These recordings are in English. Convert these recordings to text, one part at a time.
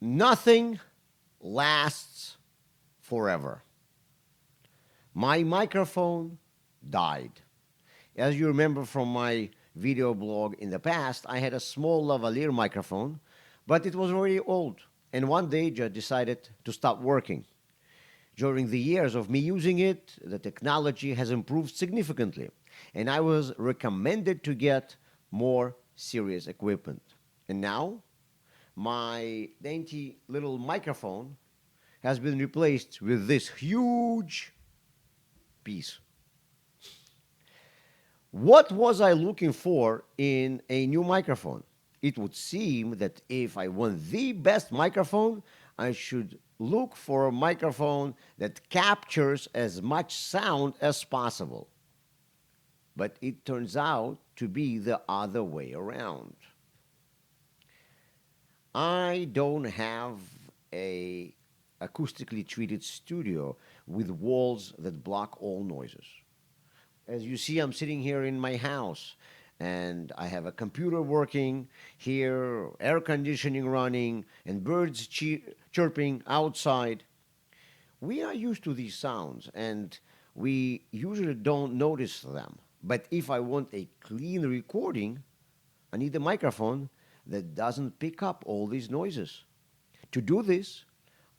Nothing lasts forever. My microphone died. As you remember from my video blog in the past, I had a small lavalier microphone, but it was already old. And one day, just decided to stop working. During the years of me using it, the technology has improved significantly, and I was recommended to get more serious equipment. And now, my dainty little microphone has been replaced with this huge piece. What was I looking for in a new microphone? It would seem that if I want the best microphone, I should look for a microphone that captures as much sound as possible. But it turns out to be the other way around. I don't have a acoustically treated studio with walls that block all noises. As you see, I'm sitting here in my house and I have a computer working here, air conditioning running, and birds chirping outside. We are used to these sounds and we usually don't notice them. But if I want a clean recording, I need a microphone that doesn't pick up all these noises. To do this,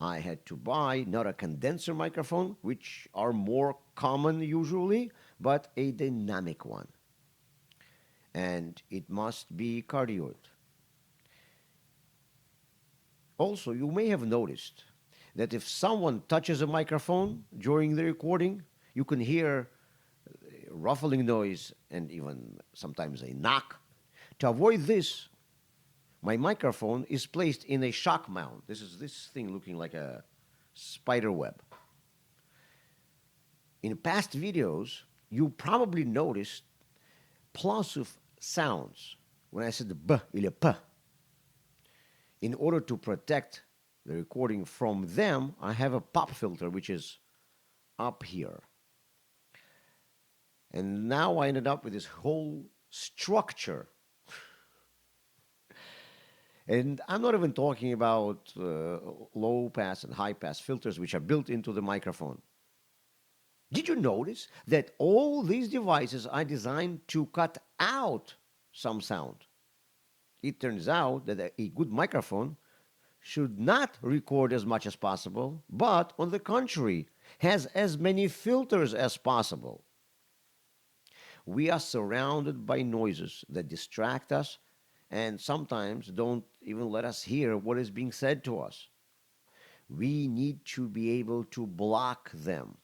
I had to buy not a condenser microphone, which are more common usually, but a dynamic one. And it must be cardioid. Also, you may have noticed that if someone touches a microphone during the recording, you can hear a ruffling noise and even sometimes a knock. To avoid this, my microphone is placed in a shock mount. This is this thing looking like a spider web. In past videos, you probably noticed plosive sounds when I said the b or p. In order to protect the recording from them, I have a pop filter which is up here. And now I ended up with this whole structure. And I'm not even talking about low pass and high pass filters which are built into the microphone. Did you notice that all these devices are designed to cut out some sound? It turns out that a good microphone should not record as much as possible, but on the contrary, has as many filters as possible. We are surrounded by noises that distract us and sometimes don't even let us hear what is being said to us. We need to be able to block them.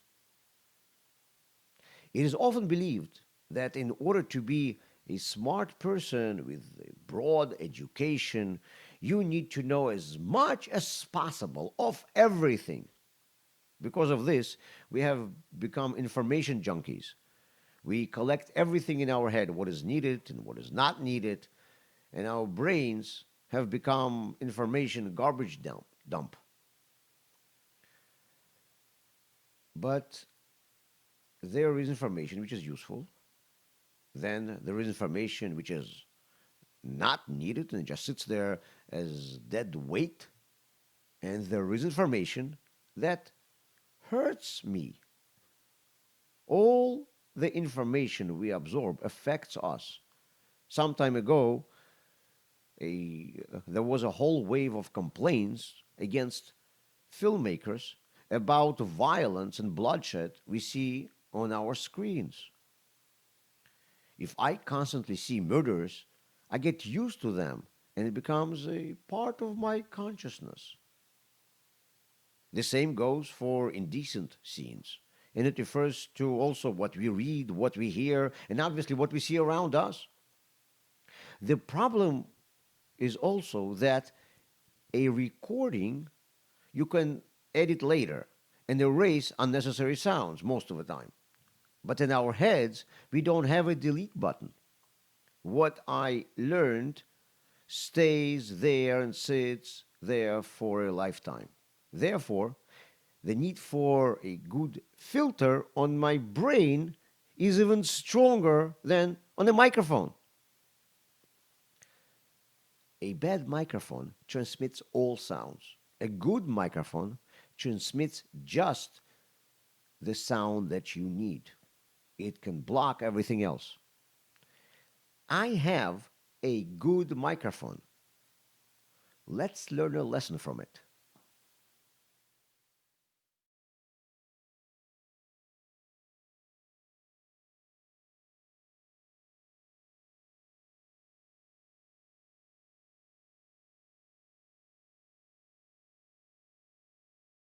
It is often believed that in order to be a smart person with a broad education, you need to know as much as possible of everything. Because of this, we have become information junkies. We collect everything in our head, what is needed and what is not needed, and our brains have become information garbage dump. But there is information which is useful. Then there is information which is not needed and just sits there as dead weight. And there is information that hurts me. All the information we absorb affects us. Some time ago, there was a whole wave of complaints against filmmakers about the violence and bloodshed we see on our screens. If I constantly see murders, I get used to them and it becomes a part of my consciousness. The same goes for indecent scenes. And it refers to also what we read, what we hear, and obviously what we see around us. The problem is also that a recording you can edit later and erase unnecessary sounds most of the time. But in our heads, we don't have a delete button. What I learned stays there and sits there for a lifetime. Therefore, the need for a good filter on my brain is even stronger than on a microphone. A bad microphone transmits all sounds. A good microphone transmits just the sound that you need. It can block everything else. I have a good microphone. Let's learn a lesson from it.